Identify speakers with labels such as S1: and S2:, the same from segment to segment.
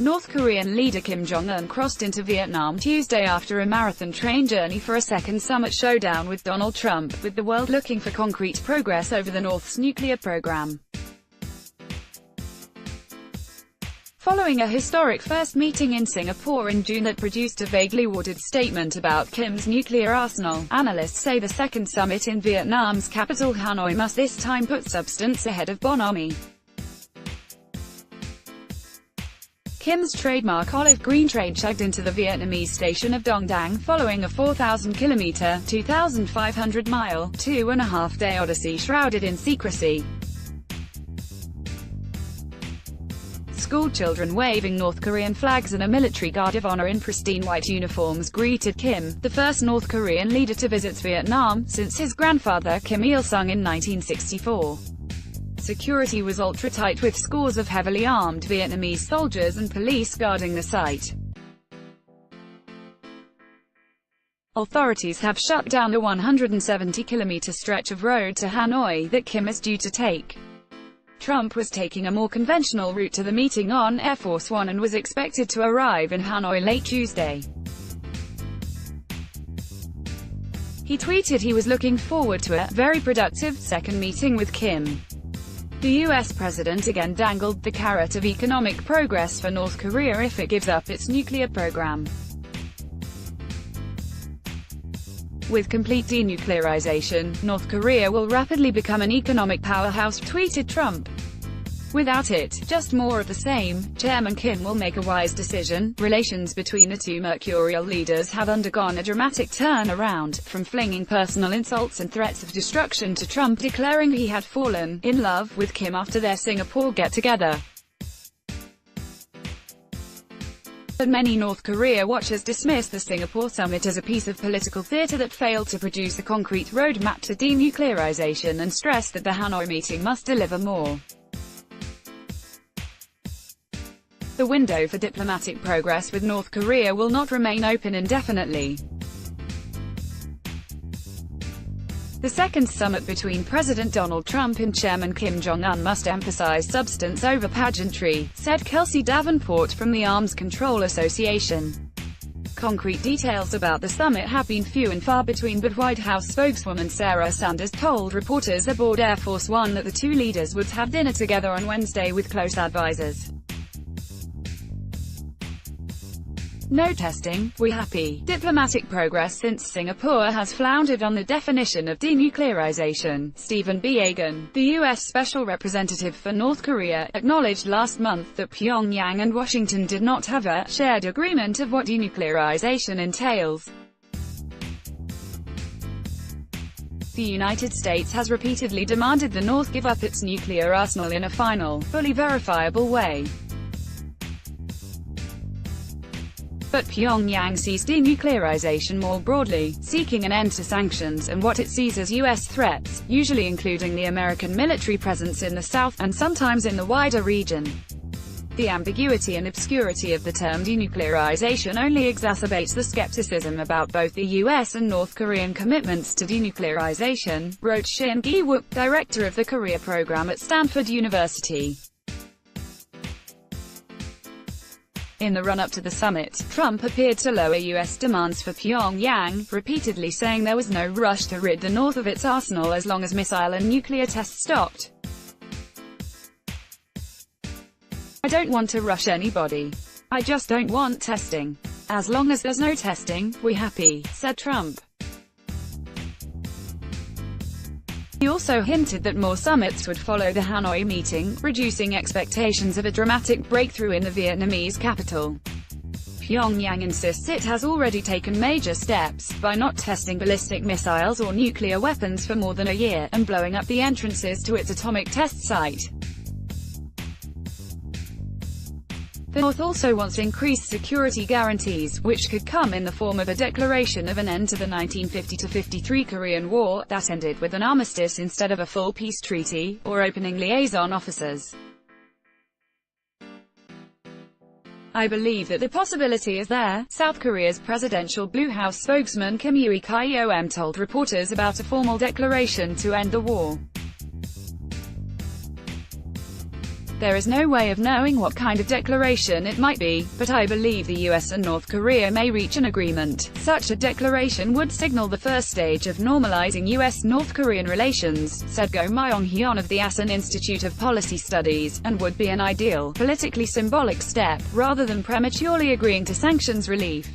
S1: North Korean leader Kim Jong Un crossed into Vietnam Tuesday after a marathon train journey for a second summit showdown with Donald Trump, with the world looking for concrete progress over the North's nuclear program. Following a historic first meeting in Singapore in June that produced a vaguely worded statement about Kim's nuclear arsenal, analysts say the second summit in Vietnam's capital Hanoi must this time put substance ahead of bonhomie. Kim's trademark olive green train chugged into the Vietnamese station of Dong Dang following a 4,000-kilometer, 2,500-mile, 2.5-day odyssey shrouded in secrecy. Schoolchildren waving North Korean flags and a military guard of honor in pristine white uniforms greeted Kim, the first North Korean leader to visit Vietnam since his grandfather Kim Il-sung in 1964. Security was ultra-tight with scores of heavily armed Vietnamese soldiers and police guarding the site. Authorities have shut down the 170-kilometer stretch of road to Hanoi that Kim is due to take. Trump was taking a more conventional route to the meeting on Air Force One and was expected to arrive in Hanoi late Tuesday. He tweeted he was looking forward to a very productive second meeting with Kim. The U.S. president again dangled the carrot of economic progress for North Korea if it gives up its nuclear program. With complete denuclearization, North Korea will rapidly become an economic powerhouse, tweeted Trump. Without it, just more of the same. Chairman Kim will make a wise decision. Relations between the two mercurial leaders have undergone a dramatic turnaround, from flinging personal insults and threats of destruction to Trump declaring he had fallen in love with Kim after their Singapore get-together. But many North Korea watchers dismiss the Singapore summit as a piece of political theater that failed to produce a concrete roadmap to denuclearization and stress that the Hanoi meeting must deliver more. The window for diplomatic progress with North Korea will not remain open indefinitely. The second summit between President Donald Trump and Chairman Kim Jong Un must emphasize substance over pageantry, said Kelsey Davenport from the Arms Control Association. Concrete details about the summit have been few and far between, but White House spokeswoman Sarah Sanders told reporters aboard Air Force One that the two leaders would have dinner together on Wednesday with close advisors. No testing, we happy. Diplomatic progress since Singapore has floundered on the definition of denuclearization. Stephen B. Agan, the U.S. Special Representative for North Korea, acknowledged last month that Pyongyang and Washington did not have a shared agreement of what denuclearization entails. The United States has repeatedly demanded the North give up its nuclear arsenal in a final, fully verifiable way. But Pyongyang sees denuclearization more broadly, seeking an end to sanctions and what it sees as U.S. threats, usually including the American military presence in the South, and sometimes in the wider region. The ambiguity and obscurity of the term denuclearization only exacerbates the skepticism about both the U.S. and North Korean commitments to denuclearization, wrote Shin Gi-wook, director of the Korea program at Stanford University. In the run-up to the summit, Trump appeared to lower U.S. demands for Pyongyang, repeatedly saying there was no rush to rid the North of its arsenal as long as missile and nuclear tests stopped. "I don't want to rush anybody. I just don't want testing. As long as there's no testing, we're happy," said Trump. He also hinted that more summits would follow the Hanoi meeting, reducing expectations of a dramatic breakthrough in the Vietnamese capital. Pyongyang insists it has already taken major steps, by not testing ballistic missiles or nuclear weapons for more than a year, and blowing up the entrances to its atomic test site. The North also wants increased security guarantees, which could come in the form of a declaration of an end to the 1950-53 Korean War, that ended with an armistice instead of a full peace treaty, or opening liaison officers. "I believe that the possibility is there," South Korea's presidential Blue House spokesman Kim Kyom told reporters about a formal declaration to end the war. There is no way of knowing what kind of declaration it might be, but I believe the US and North Korea may reach an agreement. Such a declaration would signal the first stage of normalizing US-North Korean relations, said Go Myong-hyun of the Asan Institute of Policy Studies, and would be an ideal, politically symbolic step, rather than prematurely agreeing to sanctions relief.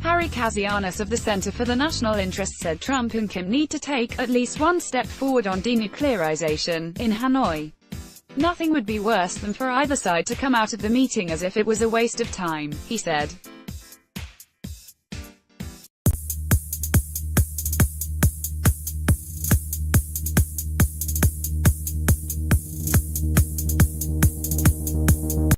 S1: Harry Kazianis of the Center for the National Interest said Trump and Kim need to take at least one step forward on denuclearization in Hanoi. Nothing would be worse than for either side to come out of the meeting as if it was a waste of time, he said.